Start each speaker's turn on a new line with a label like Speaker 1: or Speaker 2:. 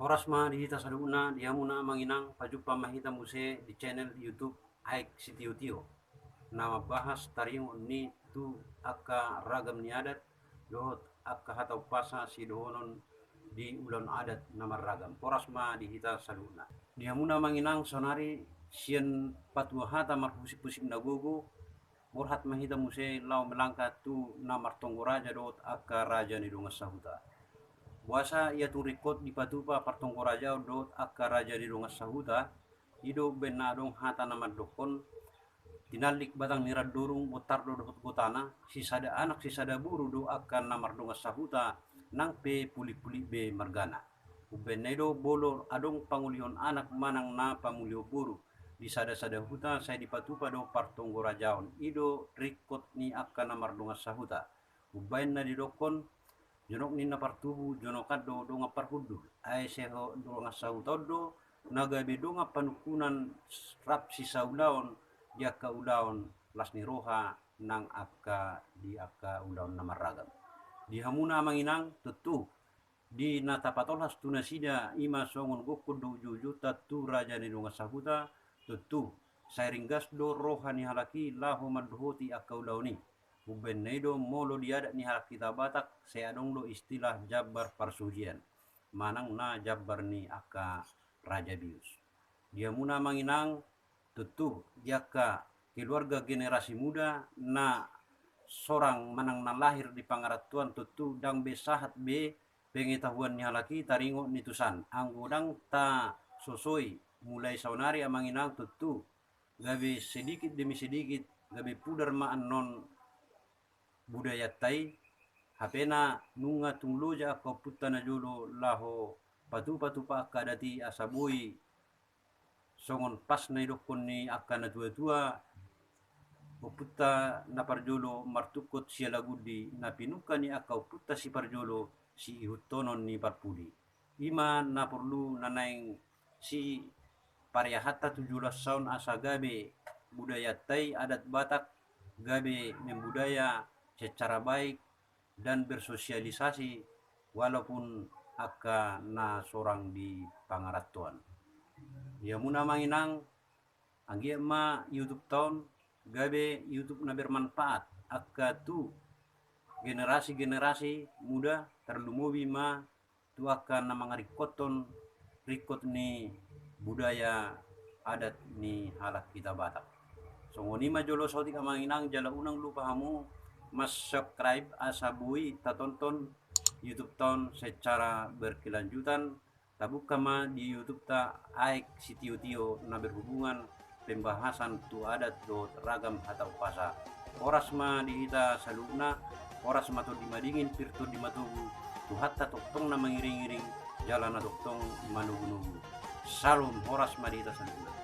Speaker 1: Oras ma dihita saduna dia muna manginang pajupa mahita muse di channel YouTube Aik Sitio-tio. Nama bahas taringo ni tu aka ragam ni adat dohot aka hatau pasa si dohonon di ulan adat nama ragam. Oras ma dihita saduna. Dia muna manginang sonari sien patua hata marpusik-pusik nagogo borhat mahita muse lau melangkat tu namar tonggo raja dot aka raja ni dongas sahuta. Buasa ia tu rekod di patupa partongko raja dot akka raja di dongas sahuta ido benadong hata nama dokon tinalik batang nirad dorung botar do dot gotana sisada anak sisada buru do akan namar dongas sahuta nang pe puli-puli be margana ubenedo bolo adong pangulihon anak manang na pamulio buru di sada-sada huta saya di patupa do partongko rajaon ido rekod ni akan namar dongas sahuta ubain na di dokon jonok nina partubu jonokat do donga parhudu ai seho donga sautodo nagabe donga panukunan rap si saulaon jaka ulaon lasni roha nang akka di akka ulaon namaragam di hamuna manginang tetu di natapatolas tunasida ima songon gokudu jujuta tu raja ni donga sahuta tetu sairinggas do rohani halaki laho madhoti akka ulaoni ubenedo molo diadat ni hak kita batak saya dong do istilah jabar parsujian manang na jabar ni aka raja bius dia muna manginang tentu jaka keluarga generasi muda na sorang manang na lahir di pangaratuan tentu dang besahat be pengetahuan ni halaki taringo nitusan anggodang ta sosoi mulai saunari amanginang tentu gabe sedikit demi sedikit gabe pudar maan non budaya tai hapena nunga tungloja ko putana jolo laho patu-patu pa akadati asabui songon pas na idokon ni akana tua-tua putta na parjolo martukot sia lagudi na pinuka ni akau putta si parjolo si ihutonon ni parpudi ima na perlu nanaing si pariahata 17 tahun asagabe budaya tai adat Batak gabe membudaya secara baik dan bersosialisasi walaupun aka na sorang di pangaratuan dia muna manginang anggia ma YouTube tahun gabe YouTube na bermanfaat aka tu generasi-generasi muda terlumubi ma tu aka na mangarikoton rikot ni budaya adat ni halak kita Batak songoni ma jolo soti ka manginang jala unang lupa hamu mas subscribe asabui tatonton YouTube tahun secara berkelanjutan tabuka ma di YouTube ta Aik Sitio-tio na berhubungan pembahasan tu adat do ragam atau pasa oras ma dihita saluna oras ma to dimadingin pirto dimatugu tu hatta toktong na mangiring-iring jalan na toktong manugu-nugu salum oras ma dihita saluna